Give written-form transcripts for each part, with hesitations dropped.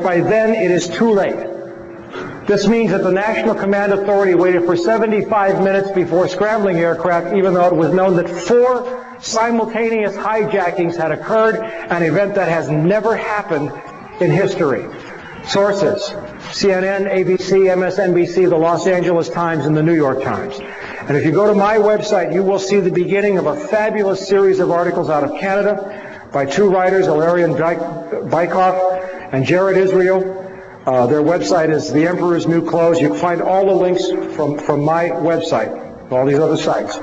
by then it is too late. This means that the National Command Authority waited for 75 minutes before scrambling aircraft, even though it was known that 4 simultaneous hijackings had occurred, an event that has never happened in history. Sources: CNN, ABC, MSNBC, the Los Angeles Times, and the New York Times. And if you go to my website, you will see the beginning of a fabulous series of articles out of Canada by 2 writers, Ilarion Bykov and Jared Israel. Their website is The Emperor's New Clothes. You can find all the links from my website, all these other sites.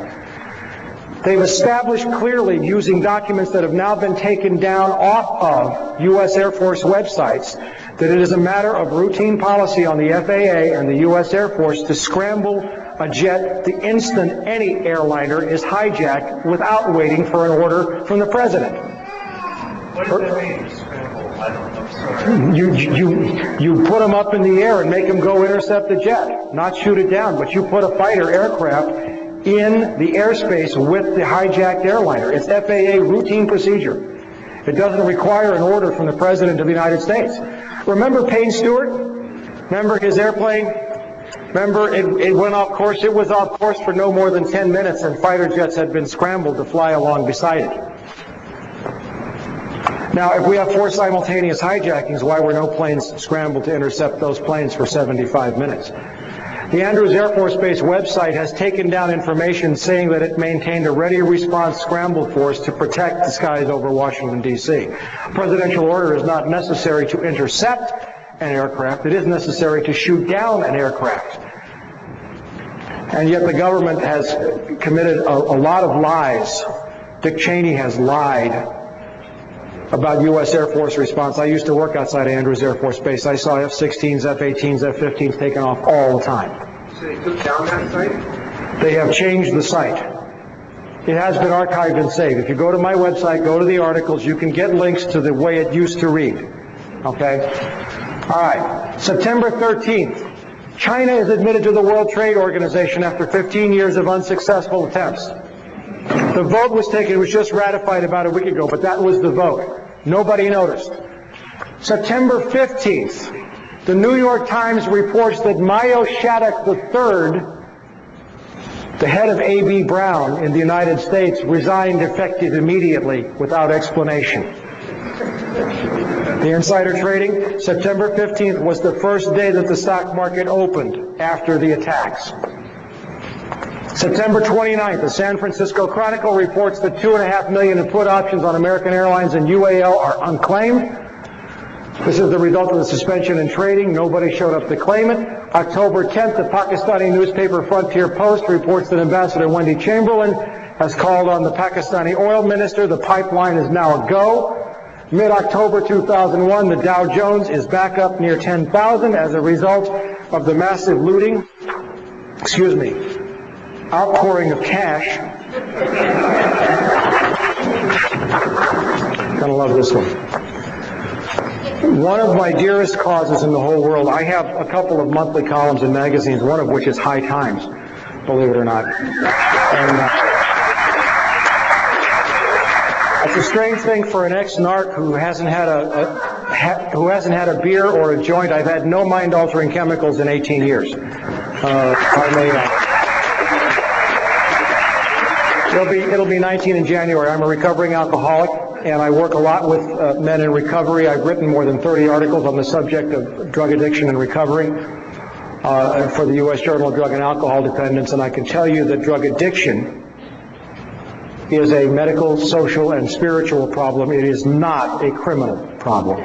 They've established clearly, using documents that have now been taken down off of U.S. Air Force websites, that it is a matter of routine policy on the FAA and the U.S. Air Force to scramble a jet the instant any airliner is hijacked without waiting for an order from the president. What does that mean, scramble? I don't know. Sorry. You put them up in the air and make them go intercept the jet, not shoot it down, but you put a fighter aircraft in the airspace with the hijacked airliner. It's FAA routine procedure. It doesn't require an order from the President of the United States. Remember Payne Stewart? Remember his airplane? Remember it went off course? It was off course for no more than 10 minutes, and fighter jets had been scrambled to fly along beside it. Now, if we have 4 simultaneous hijackings, why were no planes scrambled to intercept those planes for 75 minutes? The Andrews Air Force Base website has taken down information saying that it maintained a ready response scramble force to protect the skies over Washington, D.C. Presidential order is not necessary to intercept an aircraft. It is necessary to shoot down an aircraft. And yet the government has committed a lot of lies. Dick Cheney has lied about U.S. Air Force response. I used to work outside Andrews Air Force Base. I saw F-16s, F-18s, F-15s taken off all the time. So they took down that site? They have changed the site. It has been archived and saved. If you go to my website, go to the articles, you can get links to the way it used to read. Okay? All right. September 13th. China is admitted to the World Trade Organization after 15 years of unsuccessful attempts. The vote was taken, it was just ratified about a week ago, but that was the vote. Nobody noticed. September 15th, the New York Times reports that Mayo Shattuck III, the head of A.B. Brown in the United States, resigned effective immediately without explanation. The insider trading, September 15th was the first day that the stock market opened after the attacks. September 29th, the San Francisco Chronicle reports that 2.5 million in put options on American Airlines and UAL are unclaimed. This is the result of the suspension in trading. Nobody showed up to claim it. October 10th, the Pakistani newspaper Frontier Post reports that Ambassador Wendy Chamberlain has called on the Pakistani oil minister. The pipeline is now a go. Mid-October 2001, the Dow Jones is back up near 10,000 as a result of the massive looting. Outpouring of cash. Gonna love this one. One of my dearest causes in the whole world, I have a couple of monthly columns in magazines, one of which is High Times, believe it or not. And, it's a strange thing for an ex-narc who hasn't had a beer or a joint. I've had no mind-altering chemicals in 18 years. It'll be 19 in January. I'm a recovering alcoholic, and I work a lot with men in recovery. I've written more than 30 articles on the subject of drug addiction and recovery for the U.S. Journal of Drug and Alcohol Dependence, and I can tell you that drug addiction is a medical, social, and spiritual problem. It is not a criminal problem.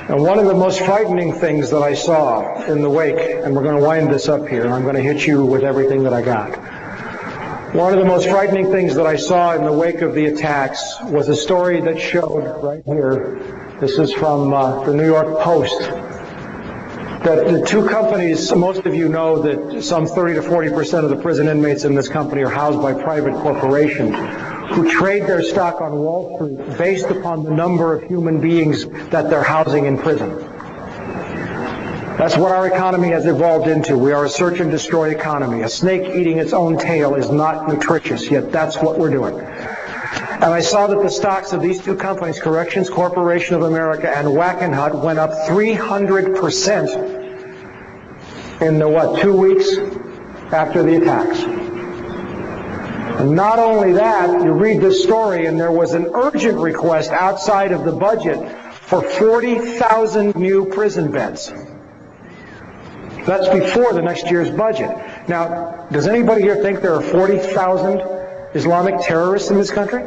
And one of the most frightening things that I saw in the wake, and we're going to wind this up here, and I'm going to hit you with everything that I got. One of the most frightening things that I saw in the wake of the attacks was a story that showed right here. This is from the New York Post. That the 2 companies, most of you know that some 30 to 40% of the prison inmates in this company are housed by private corporations who trade their stock on Wall Street based upon the number of human beings that they're housing in prison. That's what our economy has evolved into. We are a search and destroy economy. A snake eating its own tail is not nutritious, yet that's what we're doing. And I saw that the stocks of these two companies, Corrections Corporation of America and Wackenhut, went up 300% in the, 2 weeks after the attacks. And not only that, you read this story, and there was an urgent request outside of the budget for 40,000 new prison beds. That's before the next year's budget. Now, does anybody here think there are 40,000 Islamic terrorists in this country?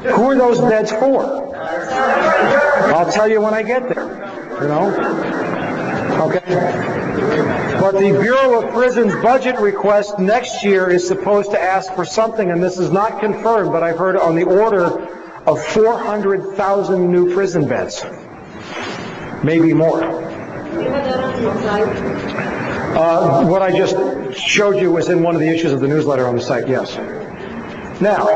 Who are those beds for? I'll tell you when I get there, you know? Okay? But the Bureau of Prisons budget request next year is supposed to ask for something, and this is not confirmed, but I've heard on the order of 400,000 new prison beds. Maybe more. What I just showed you was in one of the issues of the newsletter on the site, yes. Now,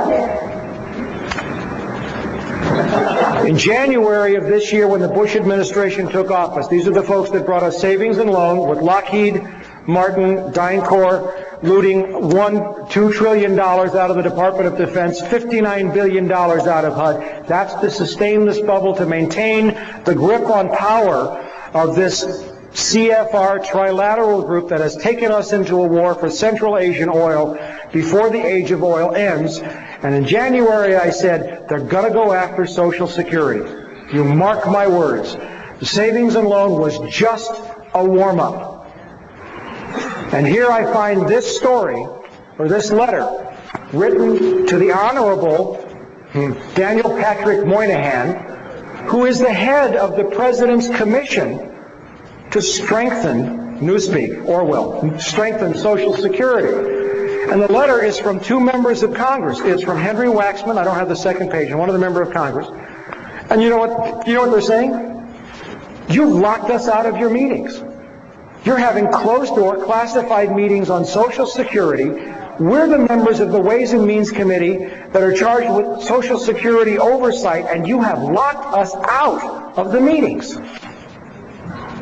in January of this year, when the Bush administration took office, these are the folks that brought us savings and loan with Lockheed Martin, DynCorp, looting $2 trillion out of the Department of Defense, $59 billion out of HUD. That's to sustain this bubble, to maintain the grip on power of this CFR trilateral group that has taken us into a war for Central Asian oil before the age of oil ends. And in January I said, they're going to go after Social Security. You mark my words. The savings and loan was just a warm-up. And here I find this story, or this letter, written to the Honorable Daniel Patrick Moynihan, who is the head of the President's Commission to strengthen, Newspeak, Orwell, strengthen Social Security. And the letter is from two members of Congress. It's from Henry Waxman, I don't have the second page, and one of the members of Congress. And you know what they're saying? You've locked us out of your meetings. You're having closed-door, classified meetings on Social Security. We're the members of the Ways and Means Committee that are charged with Social Security oversight, and you have locked us out of the meetings.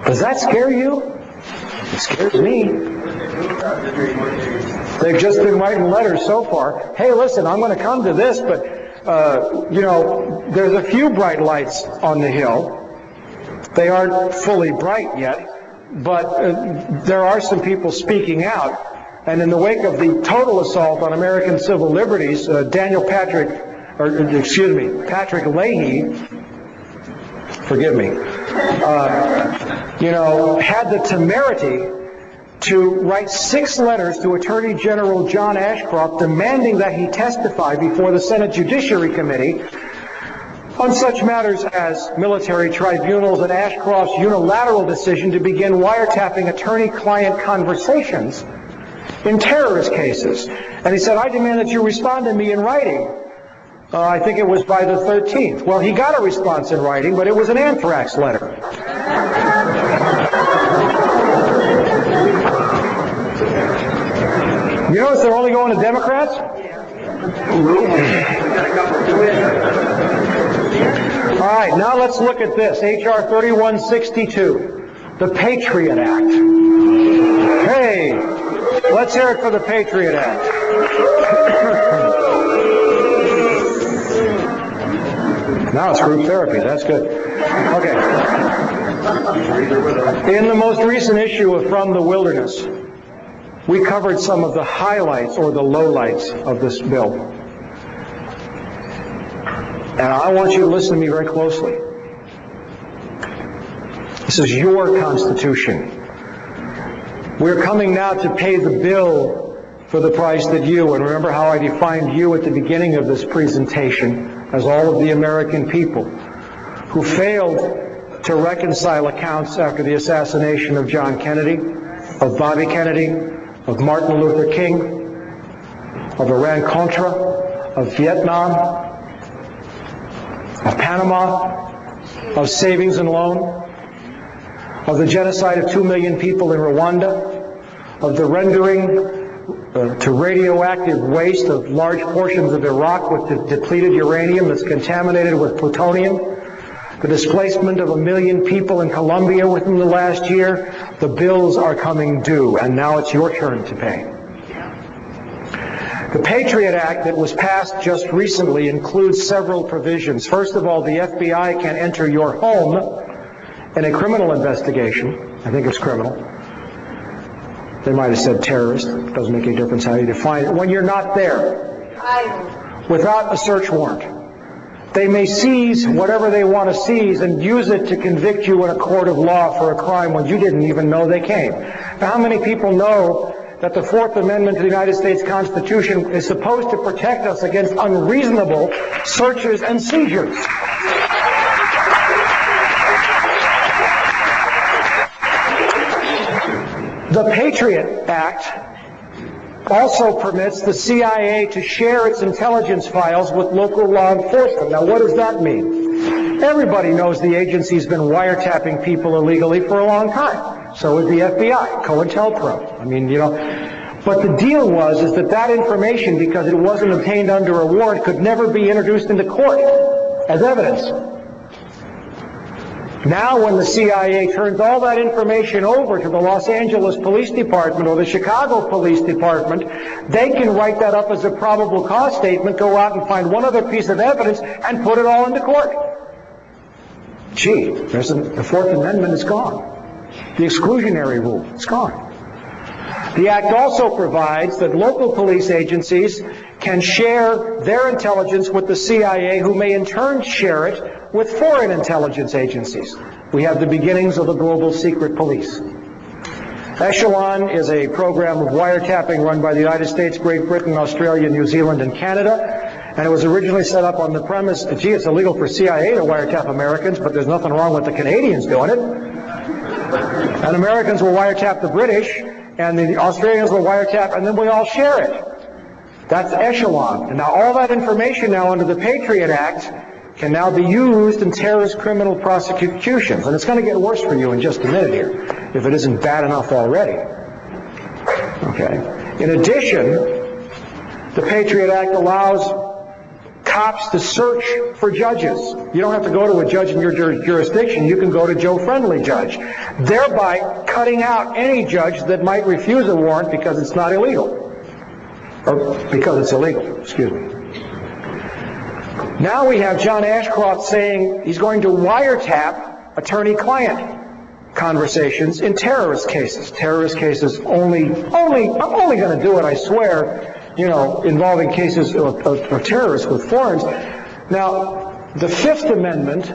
Does that scare you? It scares me. They've just been writing letters so far. Hey, listen, I'm going to come to this, but, there's a few bright lights on the hill. They aren't fully bright yet, but there are some people speaking out. And in the wake of the total assault on American civil liberties, Patrick Leahy, forgive me, had the temerity to write 6 letters to Attorney General John Ashcroft demanding that he testify before the Senate Judiciary Committee on such matters as military tribunals and Ashcroft's unilateral decision to begin wiretapping attorney-client conversations in terrorist cases. And he said, I demand that you respond to me in writing. I think it was by the 13th. Well, he got a response in writing, but it was an anthrax letter. You notice they're only going to Democrats? All right, now let's look at this. H.R. 3162, the Patriot Act. Hey, let's hear it for the Patriot Act. Now it's group therapy. That's good. Okay. In the most recent issue of From the Wilderness, we covered some of the highlights or the lowlights of this bill. And I want you to listen to me very closely. This is your Constitution. We're coming now to pay the bill for the price that you, and remember how I defined you at the beginning of this presentation as all of the American people who failed to reconcile accounts after the assassination of John Kennedy, of Bobby Kennedy, of Martin Luther King, of Iran-Contra, of Vietnam, of Panama, of savings and loan, of the genocide of 2 million people in Rwanda, of the rendering to radioactive waste of large portions of Iraq with depleted uranium that's contaminated with plutonium, the displacement of 1 million people in Colombia within the last year, the bills are coming due, and now it's your turn to pay. The Patriot Act that was passed just recently includes several provisions. First of all, the FBI can enter your home in a criminal investigation. I think it's criminal. They might have said terrorist. It doesn't make any difference how you define it. When you're not there, without a search warrant. They may seize whatever they want to seize and use it to convict you in a court of law for a crime when you didn't even know they came. Now, how many people know that the Fourth Amendment to the United States Constitution is supposed to protect us against unreasonable searches and seizures? The Patriot Act also permits the CIA to share its intelligence files with local law enforcement. Now, what does that mean? Everybody knows the agency's been wiretapping people illegally for a long time. So is the FBI, COINTELPRO. I mean, but the deal is that that information, because it wasn't obtained under a warrant, could never be introduced into court as evidence. Now, when the CIA turns all that information over to the Los Angeles Police Department or the Chicago Police Department, they can write that up as a probable cause statement, go out and find one other piece of evidence, and put it all into court. Gee, the Fourth Amendment is gone. The exclusionary rule is gone. The Act also provides that local police agencies can share their intelligence with the CIA, who may in turn share it with foreign intelligence agencies. We have the beginnings of the global secret police. Echelon is a program of wiretapping run by the United States, Great Britain, Australia, New Zealand, and Canada. And it was originally set up on the premise, gee, it's illegal for CIA to wiretap Americans, but there's nothing wrong with the Canadians doing it. And Americans will wiretap the British, and the Australians will wiretap, and then we all share it. That's Echelon. And now all that information now under the Patriot Act can now be used in terrorist criminal prosecutions. And it's going to get worse for you in just a minute here, if it isn't bad enough already. Okay. In addition, the Patriot Act allows cops to search for judges. You don't have to go to a judge in your jurisdiction. You can go to Joe Friendly Judge, thereby cutting out any judge that might refuse a warrant because it's not illegal. Or because it's illegal, excuse me. Now we have John Ashcroft saying he's going to wiretap attorney-client conversations in terrorist cases. Terrorist cases I'm only going to do it, I swear, involving cases of terrorists with foreigners. Now, the Fifth Amendment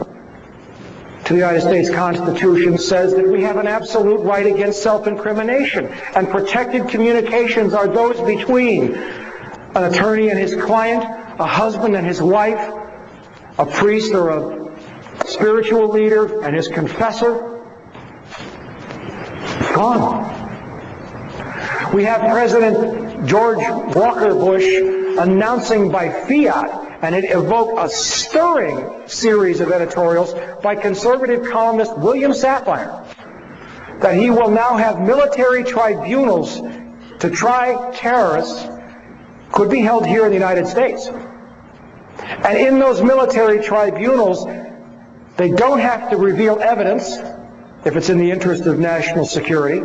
to the United States Constitution says that we have an absolute right against self-incrimination, and protected communications are those between an attorney and his client, a husband and his wife, a priest or a spiritual leader and his confessor. It's gone. We have President George Walker Bush announcing by fiat, and it evoked a stirring series of editorials by conservative columnist William Safire, that he will now have military tribunals to try terrorists, could be held here in the United States. And in those military tribunals, they don't have to reveal evidence if it's in the interest of national security.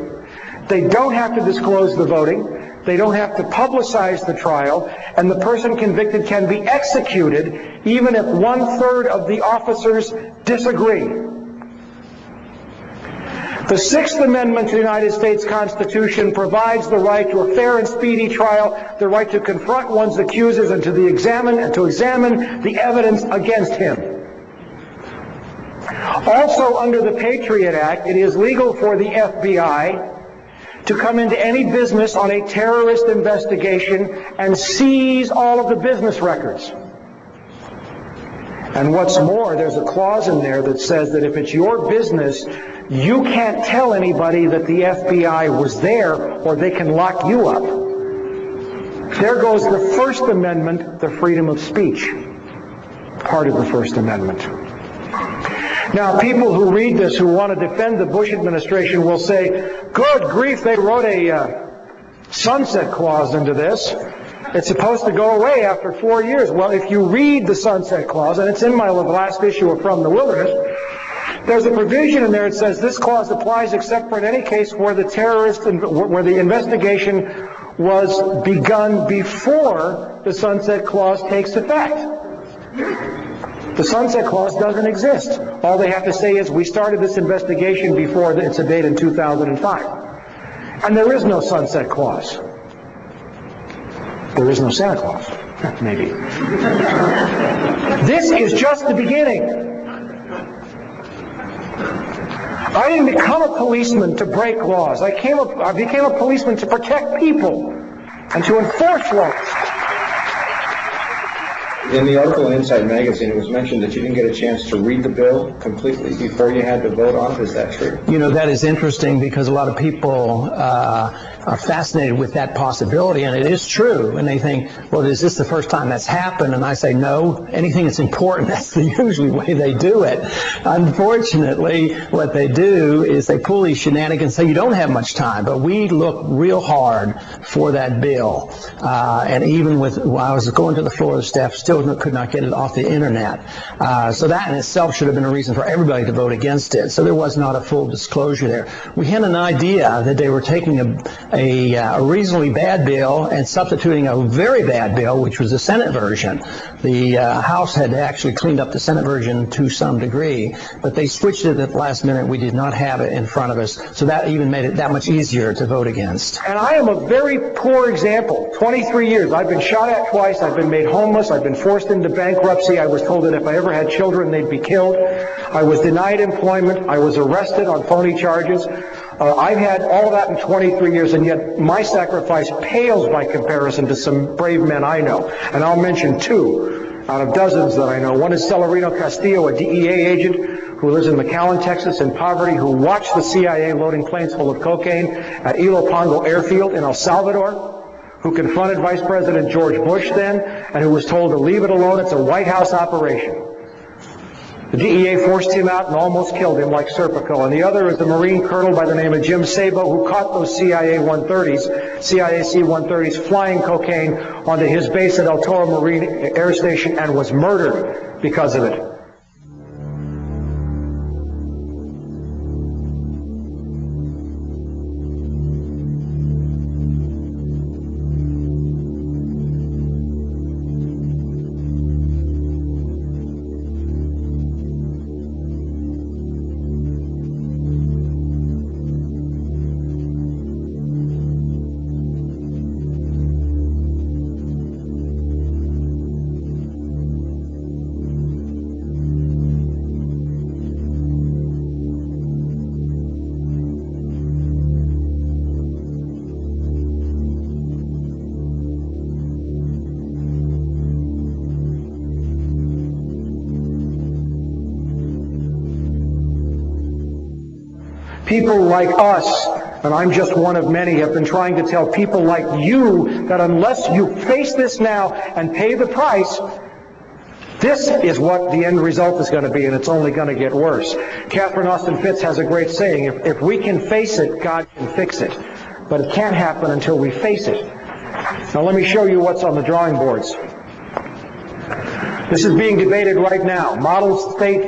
They don't have to disclose the voting. They don't have to publicize the trial. And the person convicted can be executed even if 1/3 of the officers disagree. The Sixth Amendment to the United States Constitution provides the right to a fair and speedy trial, the right to confront one's accusers and to examine the evidence against him. Also, under the Patriot Act, it is legal for the FBI to come into any business on a terrorist investigation and seize all of the business records. And what's more, there's a clause in there that says that if it's your business, you can't tell anybody that the FBI was there, or they can lock you up. There goes the First Amendment, the freedom of speech, part of the First Amendment. Now, people who read this, who want to defend the Bush administration, will say, good grief, they wrote a sunset clause into this. It's supposed to go away after 4 years. Well, if you read the sunset clause, and it's in my last issue of From the Wilderness, There's a provision in there that says this clause applies except for in any case where the where the investigation was begun before the Sunset Clause takes effect. The Sunset Clause doesn't exist. All they have to say is, we started this investigation before its date in 2005. And there is no Sunset Clause. There is no Santa Claus. Maybe. This is just the beginning. I didn't become a policeman to break laws. I became a policeman to protect people and to enforce laws. In the article in Inside Magazine, it was mentioned that you didn't get a chance to read the bill completely before you had to vote on it. Is that true? You know, that is interesting because a lot of people are fascinated with that possibility, and it is true. And they think, well, is this the first time that's happened? And I say, no, anything that's important, that's the usual way they do it. Unfortunately, what they do is they pull these shenanigans and say, you don't have much time. But we look real hard for that bill. And even while I was going to the floor, the staff still could not get it off the internet. So that in itself should have been a reason for everybody to vote against it. So there was not a full disclosure there. We had an idea that they were taking a reasonably bad bill and substituting a very bad bill, which was the Senate version. The House had actually cleaned up the Senate version to some degree, but they switched it at the last minute. We did not have it in front of us, so that even made it that much easier to vote against. And I am a very poor example. 23 years. I've been shot at twice. I've been made homeless. I've been forced into bankruptcy. I was told that if I ever had children, they'd be killed. I was denied employment. I was arrested on phony charges. I've had all that in 23 years, and yet my sacrifice pales by comparison to some brave men I know. And I'll mention two out of dozens that I know. One is Celerino Castillo, a DEA agent who lives in McAllen, Texas, in poverty, who watched the CIA loading planes full of cocaine at Ilopango Airfield in El Salvador, who confronted Vice President George Bush then, and who was told to leave it alone. It's a White House operation. The DEA forced him out and almost killed him like Serpico. And the other is a Marine colonel by the name of Jim Sabo, who caught those CIA C-130s flying cocaine onto his base at El Toro Marine Air Station and was murdered because of it. People like us, and I'm just one of many, have been trying to tell people like you that unless you face this now and pay the price, this is what the end result is going to be, and it's only going to get worse. Catherine Austin Fitts has a great saying, if we can face it, God can fix it. But it can't happen until we face it. Now let me show you what's on the drawing boards. This is being debated right now. Model State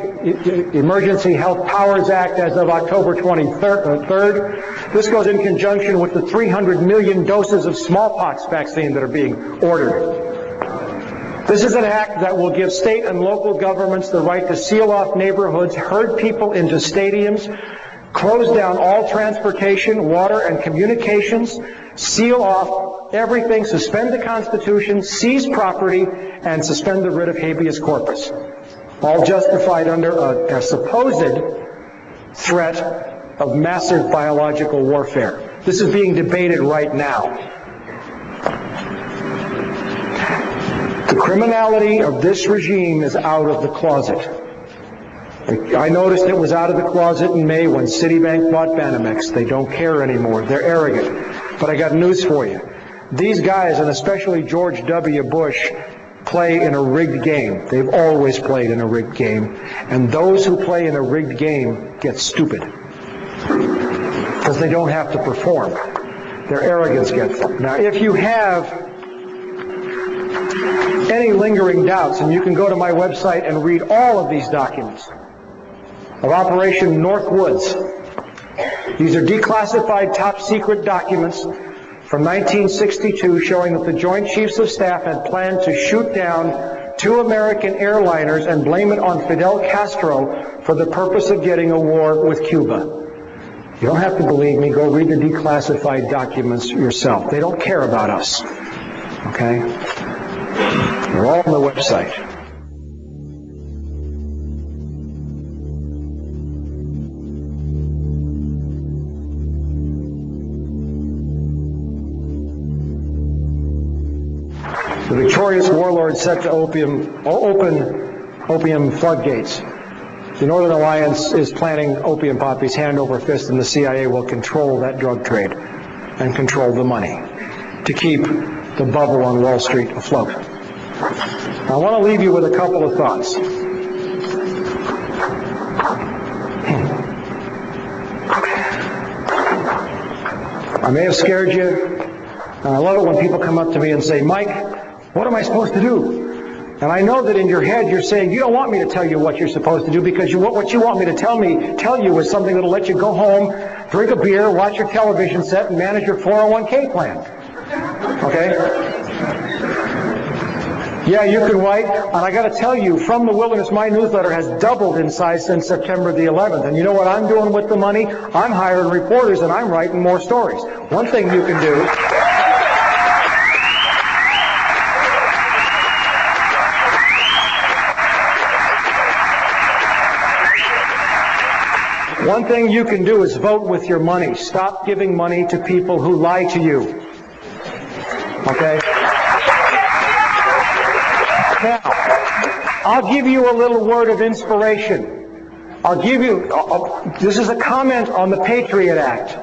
Emergency Health Powers Act as of October 23rd. This goes in conjunction with the 300 million doses of smallpox vaccine that are being ordered. This is an act that will give state and local governments the right to seal off neighborhoods, herd people into stadiums, close down all transportation, water, and communications, seal off everything, suspend the Constitution, seize property, and suspend the writ of habeas corpus. All justified under a supposed threat of massive biological warfare. This is being debated right now. The criminality of this regime is out of the closet. I noticed it was out of the closet in May when Citibank bought Banamex. They don't care anymore. They're arrogant. But I got news for you. These guys, and especially George W. Bush, play in a rigged game. They've always played in a rigged game. And those who play in a rigged game get stupid. Because they don't have to perform. Their arrogance gets them. Now, if you have any lingering doubts, and you can go to my website and read all of these documents. of Operation Northwoods. These are declassified top-secret documents from 1962 showing that the Joint Chiefs of Staff had planned to shoot down 2 American airliners and blame it on Fidel Castro for the purpose of getting a war with Cuba. You don't have to believe me. Go read the declassified documents yourself. They don't care about us. Okay? They're all on the website. The victorious warlord set to open opium floodgates. The Northern Alliance is planning opium poppies hand over fist, and the CIA will control that drug trade and control the money to keep the bubble on Wall Street afloat. I want to leave you with a couple of thoughts. I may have scared you, and I love it when people come up to me and say, Mike, what am I supposed to do? And I know that in your head you're saying, you don't want me to tell you what you're supposed to do, because what you want me to tell you is something that'll let you go home, drink a beer, watch your television set, and manage your 401k plan. Okay? Yeah, you can write, and I got to tell you, From the Wilderness, my newsletter has doubled in size since September the 11th. And you know what I'm doing with the money? I'm hiring reporters and I'm writing more stories. One thing you can do... One thing you can do is vote with your money. Stop giving money to people who lie to you. Okay? Now, I'll give you a little word of inspiration. I'll give you, this is a comment on the Patriot Act.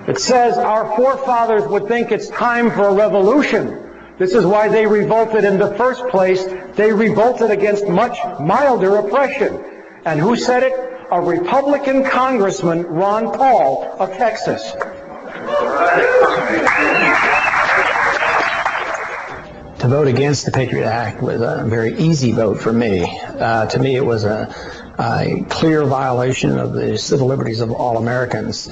It says our forefathers would think it's time for a revolution. This is why they revolted in the first place. They revolted against much milder oppression. And who said it? A Republican Congressman, Ron Paul of Texas. To vote against the Patriot Act was a very easy vote for me. To me, it was a clear violation of the civil liberties of all Americans.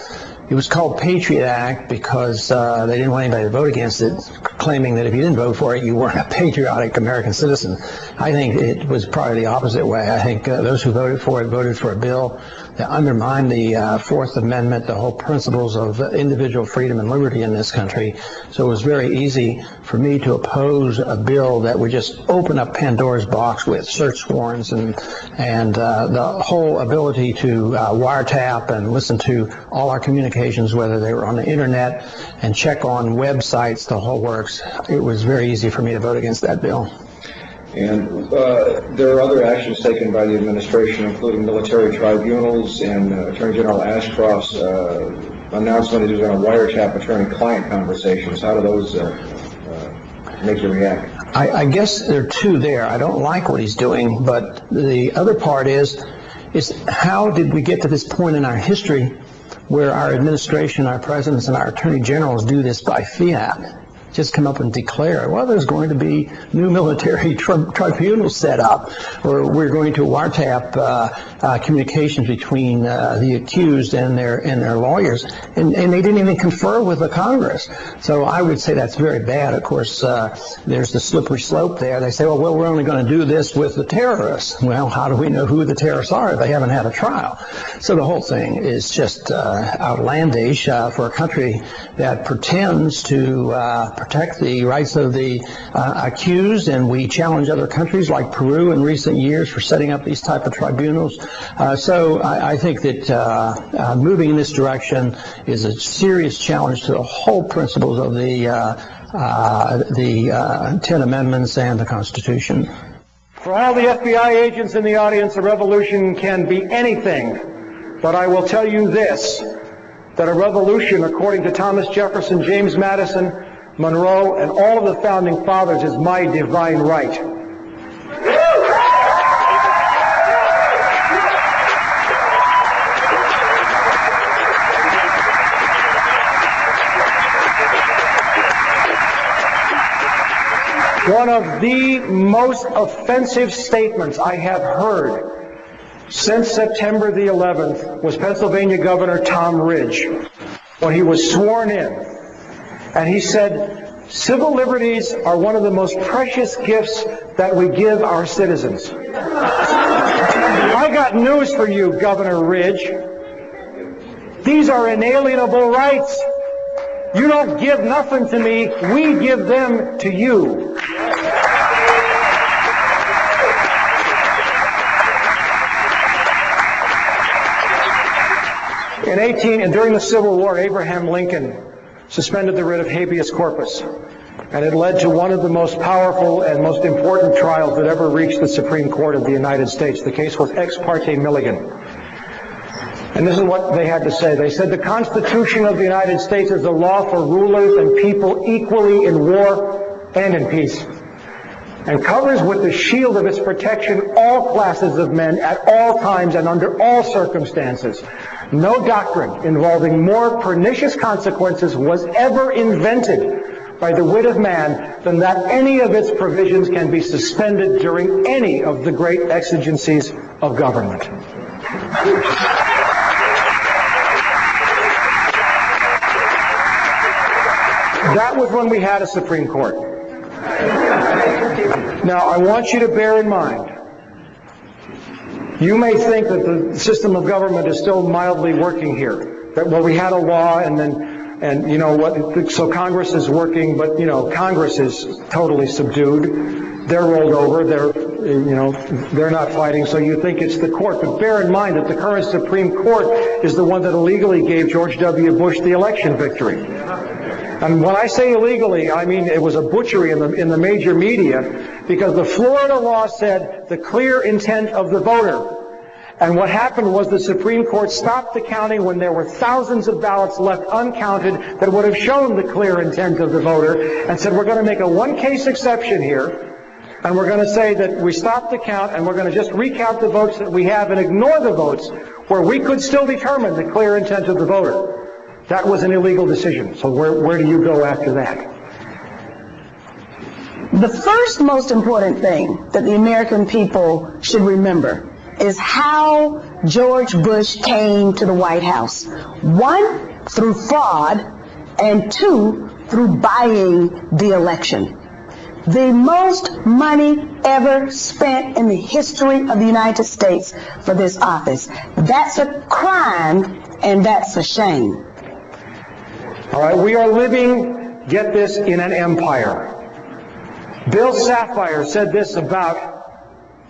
It was called Patriot Act because they didn't want anybody to vote against it, claiming that if you didn't vote for it, you weren't a patriotic American citizen. I think it was probably the opposite way. I think those who voted for it voted for a bill that undermined the Fourth Amendment, the whole principles of individual freedom and liberty in this country. So it was very easy for me to oppose a bill that would just open up Pandora's box with search warrants and the whole ability to wiretap and listen to all our communications, whether they were on the internet, and check on websites, the whole works. It was very easy for me to vote against that bill. And there are other actions taken by the administration, including military tribunals and Attorney General Ashcroft's announcement that he's going to wiretap attorney-client conversations. How do those make you react? I guess there are two there. I don't like what he's doing, but the other part is how did we get to this point in our history where our administration, our presidents, and our attorney generals do this by fiat? Just come up and declare, well, there's going to be new military tribunals set up, or we're going to wiretap communications between the accused and their lawyers, and they didn't even confer with the Congress. So I would say that's very bad. Of course, there's the slippery slope there. They say, well, we're only going to do this with the terrorists. Well, how do we know who the terrorists are if they haven't had a trial? So the whole thing is just outlandish for a country that pretends to protect the rights of the accused, and we challenge other countries like Peru in recent years for setting up these type of tribunals. So I think that moving in this direction is a serious challenge to the whole principles of the 10 Amendments and the Constitution. For all the FBI agents in the audience, a revolution can be anything, but I will tell you this, that a revolution, according to Thomas Jefferson, James Madison, Monroe, and all of the founding fathers, is my divine right. One of the most offensive statements I have heard since September the 11th was Pennsylvania Governor Tom Ridge, when he was sworn in. And he said, civil liberties are one of the most precious gifts that we give our citizens. I got news for you, Governor Ridge. These are inalienable rights. You don't give nothing to me, we give them to you. During the Civil War, Abraham Lincoln suspended the writ of habeas corpus, and it led to one of the most powerful and most important trials that ever reached the Supreme Court of the United States. The case was Ex parte Milligan. And this is what they had to say. They said, the Constitution of the United States is a law for rulers and people equally in war and in peace, and covers with the shield of its protection all classes of men at all times and under all circumstances. No doctrine involving more pernicious consequences was ever invented by the wit of man than that any of its provisions can be suspended during any of the great exigencies of government. That was when we had a Supreme Court. Now, I want you to bear in mind, you may think that the system of government is still mildly working here. That, well, we had a law and you know what, so Congress is working, but, you know, Congress is totally subdued. They're rolled over, they're not fighting, so you think it's the court. But bear in mind that the current Supreme Court is the one that illegally gave George W. Bush the election victory. And when I say illegally, I mean it was a butchery in the major media, because the Florida law said the clear intent of the voter. And what happened was the Supreme Court stopped the counting when there were thousands of ballots left uncounted that would have shown the clear intent of the voter, and said, we're going to make a one-case exception here, and we're going to say that we stopped the count, and we're going to just recount the votes that we have and ignore the votes where we could still determine the clear intent of the voter. That was an illegal decision. So where do you go after that? The first most important thing that the American people should remember is how George Bush came to the White House. 1, through fraud, and 2, through buying the election. The most money ever spent in the history of the United States for this office. That's a crime, and that's a shame. All right, we are living, get this, in an empire. Bill Sapphire said this about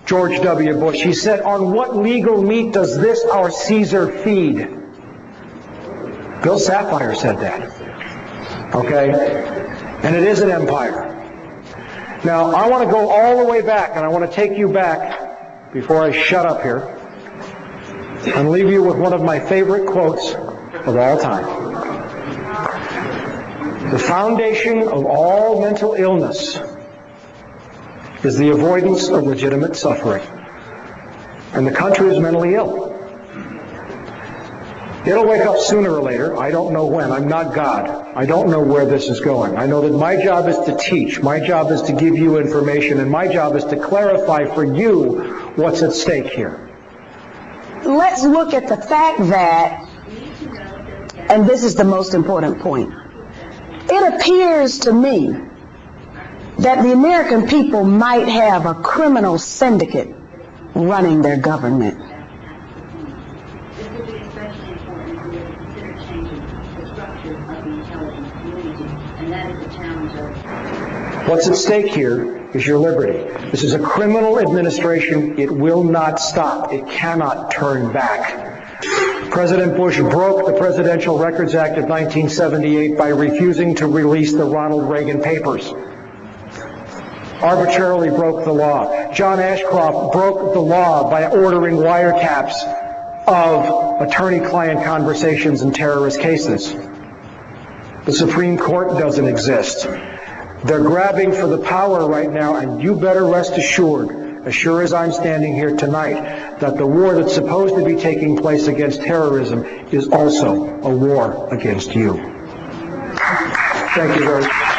George W. Bush. He said, on what legal meat does this our Caesar feed? Bill Sapphire said that. Okay? And it is an empire. Now, I want to go all the way back, and I want to take you back before I shut up here and leave you with one of my favorite quotes of all time. The foundation of all mental illness is the avoidance of legitimate suffering. And the country is mentally ill. It'll wake up sooner or later. I don't know when. I'm not God. I don't know where this is going. I know that my job is to teach. My job is to give you information. And my job is to clarify for you what's at stake here. Let's look at the fact that, and this is the most important point, it appears to me that the American people might have a criminal syndicate running their government. What's at stake here is your liberty. This is a criminal administration. It will not stop. It cannot turn back. President Bush broke the Presidential Records Act of 1978 by refusing to release the Ronald Reagan papers. Arbitrarily broke the law. John Ashcroft broke the law by ordering wiretaps of attorney-client conversations in terrorist cases. The Supreme Court doesn't exist. They're grabbing for the power right now, and you better rest assured, as sure as I'm standing here tonight, that the war that's supposed to be taking place against terrorism is also a war against you. Thank you very much.